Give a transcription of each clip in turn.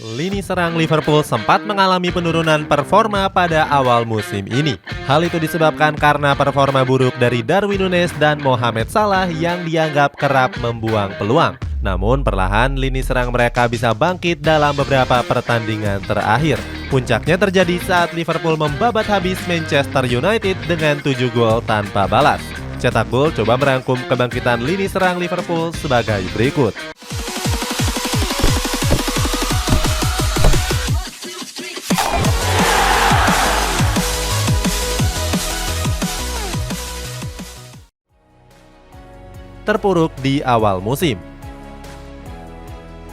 Lini serang Liverpool sempat mengalami penurunan performa pada awal musim ini. Hal itu disebabkan karena performa buruk dari Darwin Núñez dan Mohamed Salah yang dianggap kerap membuang peluang. Namun perlahan lini serang mereka bisa bangkit dalam beberapa pertandingan terakhir. Puncaknya terjadi saat Liverpool membabat habis Manchester United dengan 7 gol tanpa balas. Cetak Gol coba merangkum kebangkitan lini serang Liverpool sebagai berikut. Terpuruk di awal musim.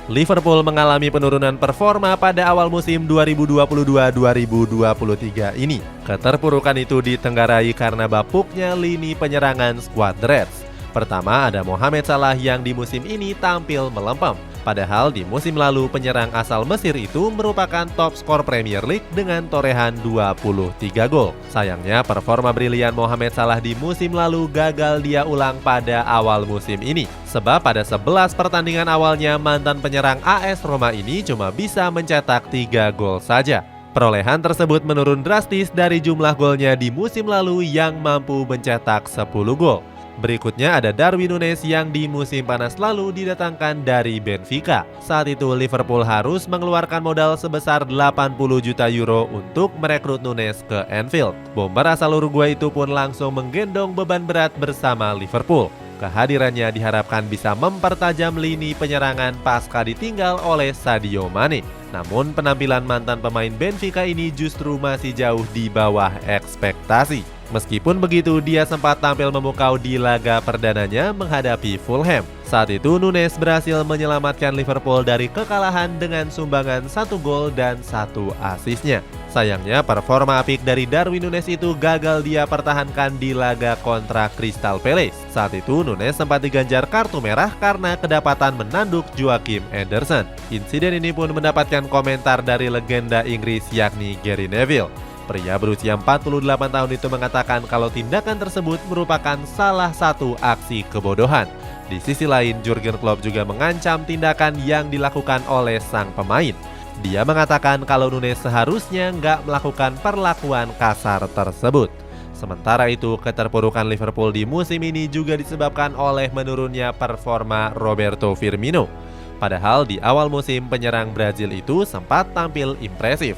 Liverpool mengalami penurunan performa pada awal musim 2022-2023 ini. Keterpurukan itu ditenggarai karena bapuknya lini penyerangan skuad The Reds. Pertama ada Mohamed Salah yang di musim ini tampil melempem. Padahal di musim lalu penyerang asal Mesir itu merupakan top skor Premier League dengan torehan 23 gol. Sayangnya performa brilian Mohamed Salah di musim lalu gagal dia ulang pada awal musim ini. Sebab pada 11 pertandingan awalnya mantan penyerang AS Roma ini cuma bisa mencetak 3 gol saja. Perolehan tersebut menurun drastis dari jumlah golnya di musim lalu yang mampu mencetak 10 gol. Berikutnya ada Darwin Núñez yang di musim panas lalu didatangkan dari Benfica. Saat itu Liverpool harus mengeluarkan modal sebesar 80 juta euro untuk merekrut Núñez ke Anfield. Bomber asal Uruguay itu pun langsung menggendong beban berat bersama Liverpool. Kehadirannya diharapkan bisa mempertajam lini penyerangan pasca ditinggal oleh Sadio Mane. Namun penampilan mantan pemain Benfica ini justru masih jauh di bawah ekspektasi. Meskipun begitu, dia sempat tampil memukau di laga perdananya menghadapi Fulham. Saat itu Núñez berhasil menyelamatkan Liverpool dari kekalahan dengan sumbangan 1 gol dan 1 asisnya. Sayangnya performa apik dari Darwin Núñez itu gagal dia pertahankan di laga kontra Crystal Palace. Saat itu Núñez sempat diganjar kartu merah karena kedapatan menanduk Joachim Andersen. Insiden ini pun mendapatkan komentar dari legenda Inggris yakni Gary Neville. Pria berusia 48 tahun itu mengatakan kalau tindakan tersebut merupakan salah satu aksi kebodohan. Di sisi lain, Jurgen Klopp juga mengancam tindakan yang dilakukan oleh sang pemain. Dia mengatakan kalau Núñez seharusnya nggak melakukan perlakuan kasar tersebut. Sementara itu, keterpurukan Liverpool di musim ini juga disebabkan oleh menurunnya performa Roberto Firmino. Padahal di awal musim penyerang Brazil itu sempat tampil impresif.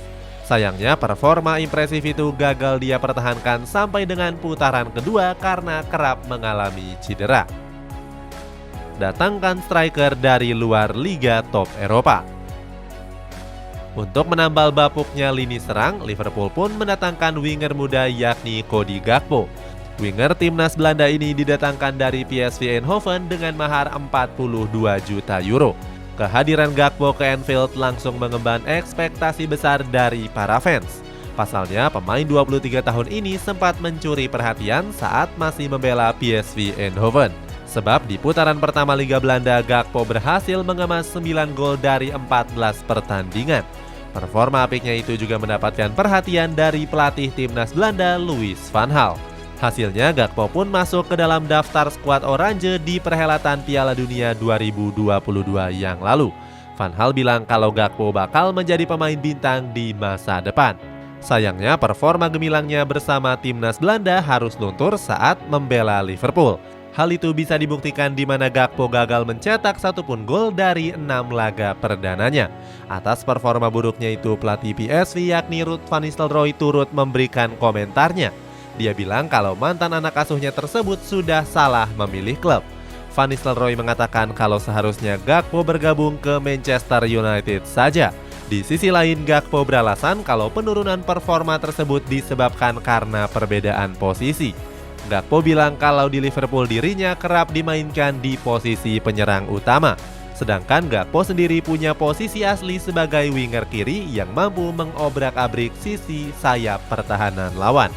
Sayangnya performa impresif itu gagal dia pertahankan sampai dengan putaran kedua karena kerap mengalami cedera. Datangkan striker dari luar Liga Top Eropa. Untuk menambal bapuknya lini serang, Liverpool pun mendatangkan winger muda yakni Cody Gakpo. Winger timnas Belanda ini didatangkan dari PSV Eindhoven dengan mahar 42 juta euro. Kehadiran Gakpo ke Anfield langsung mengemban ekspektasi besar dari para fans. Pasalnya, pemain 23 tahun ini sempat mencuri perhatian saat masih membela PSV Eindhoven. Sebab di putaran pertama Liga Belanda, Gakpo berhasil mengemas 9 gol dari 14 pertandingan. Performa apiknya itu juga mendapatkan perhatian dari pelatih timnas Belanda, Louis van Gaal. Hasilnya Gakpo pun masuk ke dalam daftar skuad Oranje di perhelatan Piala Dunia 2022 yang lalu. Van Gaal bilang kalau Gakpo bakal menjadi pemain bintang di masa depan. Sayangnya performa gemilangnya bersama timnas Belanda harus luntur saat membela Liverpool. Hal itu bisa dibuktikan di mana Gakpo gagal mencetak satupun gol dari 6 laga perdananya. Atas performa buruknya itu pelatih PSV yakni Ruud van Nistelrooy turut memberikan komentarnya. Dia bilang kalau mantan anak asuhnya tersebut sudah salah memilih klub. Van Nistelrooy mengatakan kalau seharusnya Gakpo bergabung ke Manchester United saja. Di sisi lain, Gakpo beralasan kalau penurunan performa tersebut disebabkan karena perbedaan posisi. Gakpo bilang kalau di Liverpool dirinya kerap dimainkan di posisi penyerang utama. Sedangkan Gakpo sendiri punya posisi asli sebagai winger kiri yang mampu mengobrak-abrik sisi sayap pertahanan lawan.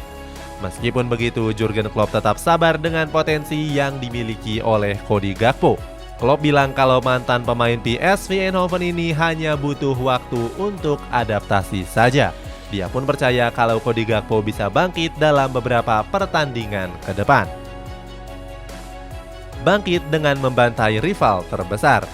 Meskipun begitu, Jurgen Klopp tetap sabar dengan potensi yang dimiliki oleh Cody Gakpo. Klopp bilang kalau mantan pemain PSV Eindhoven ini hanya butuh waktu untuk adaptasi saja. Dia pun percaya kalau Cody Gakpo bisa bangkit dalam beberapa pertandingan ke depan. Bangkit dengan membantai rival terbesar.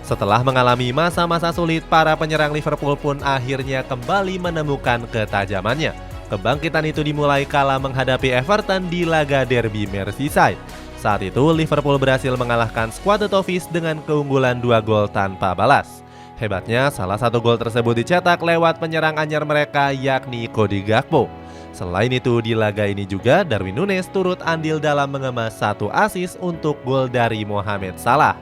Setelah mengalami masa-masa sulit, para penyerang Liverpool pun akhirnya kembali menemukan ketajamannya. Kebangkitan itu dimulai kala menghadapi Everton di laga derby Merseyside. Saat itu Liverpool berhasil mengalahkan skuad The Toffees dengan keunggulan 2 gol tanpa balas. Hebatnya, salah satu gol tersebut dicetak lewat penyerang anyar mereka, yakni Cody Gakpo. Selain itu, di laga ini juga Darwin Núñez turut andil dalam mengemas 1 assist untuk gol dari Mohamed Salah.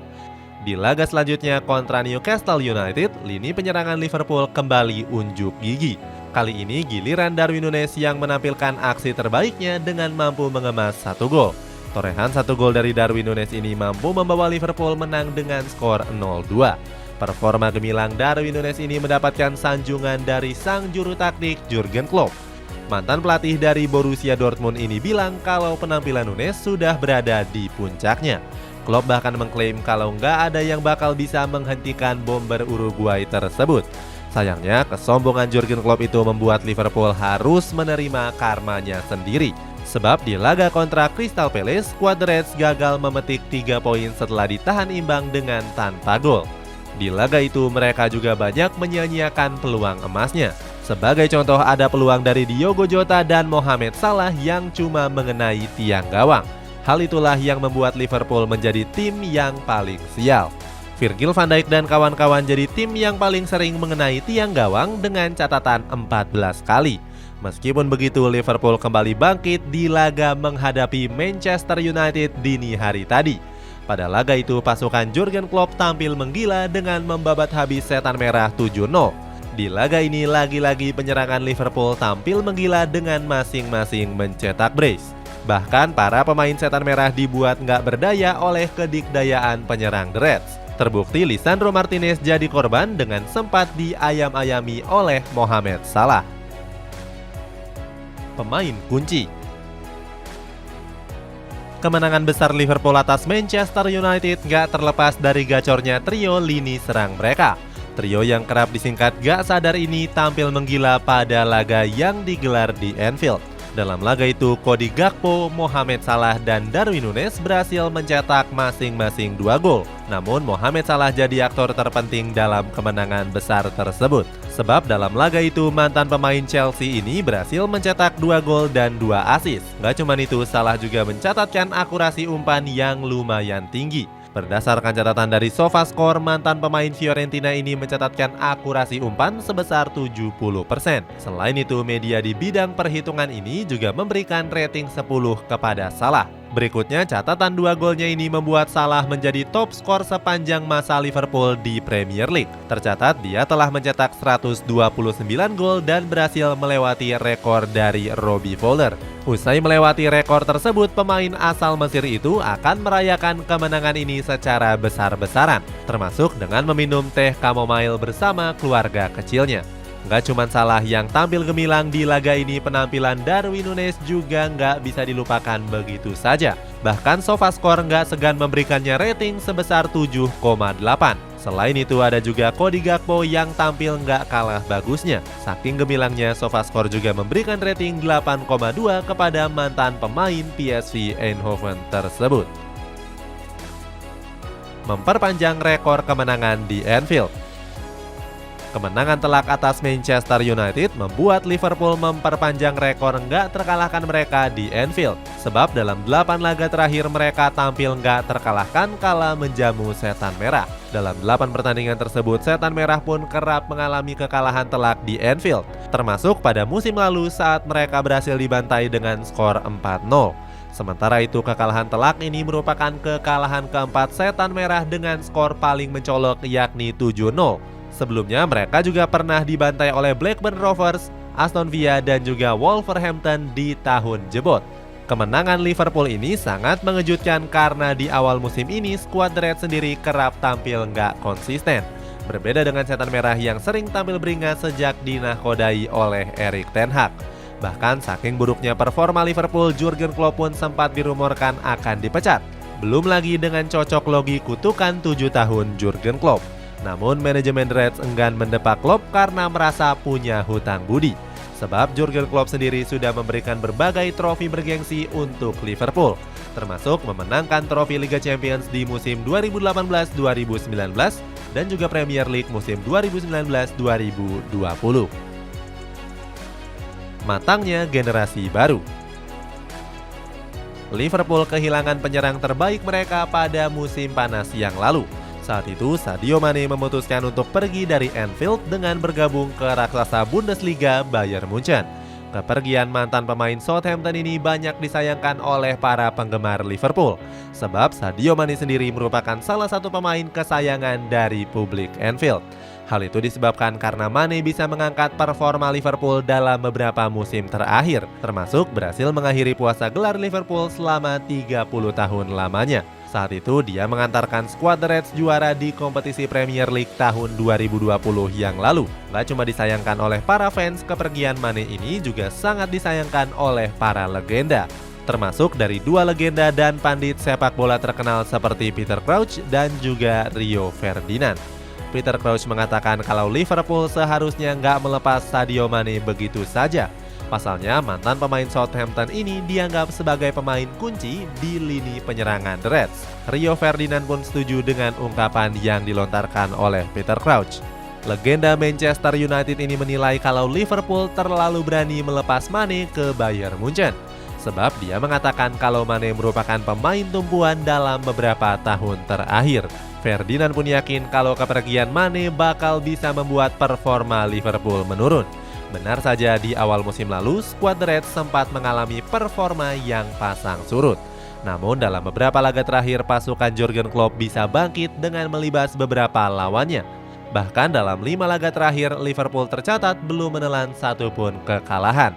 Di laga selanjutnya kontra Newcastle United, lini penyerangan Liverpool kembali unjuk gigi. Kali ini giliran Darwin Núñez yang menampilkan aksi terbaiknya dengan mampu mengemas 1 gol. Torehan 1 gol dari Darwin Núñez ini mampu membawa Liverpool menang dengan skor 0-2. Performa gemilang Darwin Núñez ini mendapatkan sanjungan dari sang juru taktik Jurgen Klopp. Mantan pelatih dari Borussia Dortmund ini bilang kalau penampilan Núñez sudah berada di puncaknya. Klopp bahkan mengklaim kalau nggak ada yang bakal bisa menghentikan bomber Uruguay tersebut. Sayangnya, kesombongan Jurgen Klopp itu membuat Liverpool harus menerima karmanya sendiri. Sebab di laga kontra Crystal Palace, skuad The Reds gagal memetik 3 poin setelah ditahan imbang dengan tanpa gol. Di laga itu mereka juga banyak menyia-nyiakan peluang emasnya. Sebagai contoh, ada peluang dari Diogo Jota dan Mohamed Salah yang cuma mengenai tiang gawang. Hal itulah yang membuat Liverpool menjadi tim yang paling sial. Virgil van Dijk dan kawan-kawan jadi tim yang paling sering mengenai tiang gawang dengan catatan 14 kali. Meskipun begitu, Liverpool kembali bangkit di laga menghadapi Manchester United dini hari tadi. Pada laga itu, pasukan Jurgen Klopp tampil menggila dengan membabat habis setan merah 7-0. Di laga ini, lagi-lagi penyerangan Liverpool tampil menggila dengan masing-masing mencetak brace. Bahkan para pemain setan merah dibuat nggak berdaya oleh kedikdayaan penyerang The Reds. Terbukti Lisandro Martinez jadi korban dengan sempat diayam-ayami oleh Mohamed Salah. Pemain kunci. Kemenangan besar Liverpool atas Manchester United nggak terlepas dari gacornya trio lini serang mereka. Trio yang kerap disingkat gak sadar ini tampil menggila pada laga yang digelar di Anfield. Dalam laga itu, Cody Gakpo, Mohamed Salah, dan Darwin Núñez berhasil mencetak masing-masing 2 gol. Namun, Mohamed Salah jadi aktor terpenting dalam kemenangan besar tersebut. Sebab dalam laga itu, mantan pemain Chelsea ini berhasil mencetak 2 gol dan 2 assist. Gak cuma itu, Salah juga mencatatkan akurasi umpan yang lumayan tinggi. Berdasarkan catatan dari SofaScore, mantan pemain Fiorentina ini mencatatkan akurasi umpan sebesar 70%. Selain itu, media di bidang perhitungan ini juga memberikan rating 10 kepada Salah. Berikutnya, catatan 2 golnya ini membuat Salah menjadi top skor sepanjang masa Liverpool di Premier League. Tercatat, dia telah mencetak 129 gol dan berhasil melewati rekor dari Robbie Fowler. Usai melewati rekor tersebut, pemain asal Mesir itu akan merayakan kemenangan ini secara besar-besaran, termasuk dengan meminum teh chamomile bersama keluarga kecilnya. Nggak cuma Salah yang tampil gemilang di laga ini, penampilan Darwin Núñez juga nggak bisa dilupakan begitu saja. Bahkan SofaScore nggak segan memberikannya rating sebesar 7,8. Selain itu, ada juga Cody Gakpo yang tampil nggak kalah bagusnya. Saking gemilangnya, SofaScore juga memberikan rating 8,2 kepada mantan pemain PSV Eindhoven tersebut. Memperpanjang rekor kemenangan di Anfield. Kemenangan telak atas Manchester United membuat Liverpool memperpanjang rekor nggak terkalahkan mereka di Anfield. Sebab dalam 8 laga terakhir mereka tampil nggak terkalahkan kala menjamu setan merah. Dalam 8 pertandingan tersebut, setan merah pun kerap mengalami kekalahan telak di Anfield. Termasuk pada musim lalu saat mereka berhasil dibantai dengan skor 4-0. Sementara itu, kekalahan telak ini merupakan kekalahan keempat setan merah dengan skor paling mencolok yakni 7-0. Sebelumnya mereka juga pernah dibantai oleh Blackburn Rovers, Aston Villa, dan juga Wolverhampton di tahun jebot. Kemenangan Liverpool ini sangat mengejutkan karena di awal musim ini skuad The Reds sendiri kerap tampil nggak konsisten. Berbeda dengan setan merah yang sering tampil beringas sejak dinakodai oleh Erik ten Hag. Bahkan saking buruknya performa Liverpool, Jurgen Klopp pun sempat dirumorkan akan dipecat. Belum lagi dengan cocok logi kutukan 7 tahun Jurgen Klopp. Namun manajemen Reds enggan mendepak Klopp karena merasa punya hutang budi. Sebab Jurgen Klopp sendiri sudah memberikan berbagai trofi bergengsi untuk Liverpool, termasuk memenangkan trofi Liga Champions di musim 2018-2019, dan juga Premier League musim 2019-2020. Matangnya generasi baru. Liverpool kehilangan penyerang terbaik mereka pada musim panas yang lalu. Saat itu, Sadio Mane memutuskan untuk pergi dari Anfield dengan bergabung ke raksasa Bundesliga Bayern Munchen. Kepergian mantan pemain Southampton ini banyak disayangkan oleh para penggemar Liverpool, sebab Sadio Mane sendiri merupakan salah satu pemain kesayangan dari publik Anfield. Hal itu disebabkan karena Mane bisa mengangkat performa Liverpool dalam beberapa musim terakhir, termasuk berhasil mengakhiri puasa gelar Liverpool selama 30 tahun lamanya. Saat itu dia mengantarkan skuad The Reds juara di kompetisi Premier League tahun 2020 yang lalu. Gak cuma disayangkan oleh para fans, kepergian Mane ini juga sangat disayangkan oleh para legenda, termasuk dari dua legenda dan pandit sepak bola terkenal seperti Peter Crouch dan juga Rio Ferdinand. Peter Crouch mengatakan kalau Liverpool seharusnya nggak melepas Sadio Mane begitu saja. Pasalnya, mantan pemain Southampton ini dianggap sebagai pemain kunci di lini penyerangan The Reds. Rio Ferdinand pun setuju dengan ungkapan yang dilontarkan oleh Peter Crouch. Legenda Manchester United ini menilai kalau Liverpool terlalu berani melepas Mane ke Bayern Munchen. Sebab dia mengatakan kalau Mane merupakan pemain tumpuan dalam beberapa tahun terakhir. Ferdinand pun yakin kalau kepergian Mane bakal bisa membuat performa Liverpool menurun. Benar saja, di awal musim lalu, skuad The Reds sempat mengalami performa yang pasang surut. Namun dalam beberapa laga terakhir, pasukan Jurgen Klopp bisa bangkit dengan melibas beberapa lawannya. Bahkan dalam 5 laga terakhir, Liverpool tercatat belum menelan satupun kekalahan,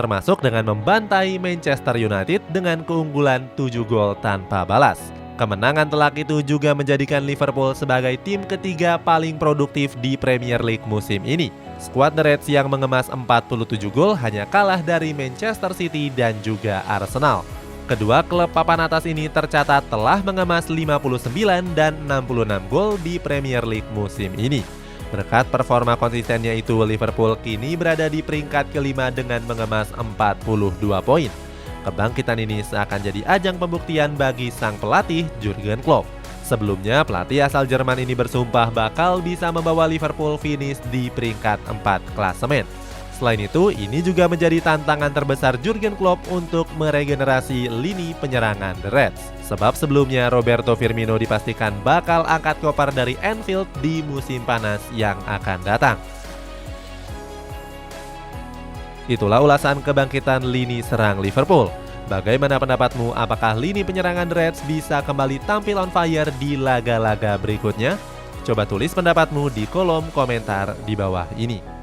termasuk dengan membantai Manchester United dengan keunggulan 7 gol tanpa balas. Kemenangan telak itu juga menjadikan Liverpool sebagai tim ketiga paling produktif di Premier League musim ini. Skuad The Reds yang mengemas 47 gol hanya kalah dari Manchester City dan juga Arsenal. Kedua klub papan atas ini tercatat telah mengemas 59 dan 66 gol di Premier League musim ini. Berkat performa konsistennya itu, Liverpool kini berada di peringkat kelima dengan mengemas 42 poin. Kebangkitan ini seakan jadi ajang pembuktian bagi sang pelatih Jurgen Klopp. Sebelumnya, pelatih asal Jerman ini bersumpah bakal bisa membawa Liverpool finish di peringkat 4 klasemen. Selain itu, ini juga menjadi tantangan terbesar Jurgen Klopp untuk meregenerasi lini penyerangan The Reds. Sebab sebelumnya Roberto Firmino dipastikan bakal angkat koper dari Anfield di musim panas yang akan datang. Itulah ulasan kebangkitan lini serang Liverpool. Bagaimana pendapatmu? Apakah lini penyerangan The Reds bisa kembali tampil on fire di laga-laga berikutnya? Coba tulis pendapatmu di kolom komentar di bawah ini.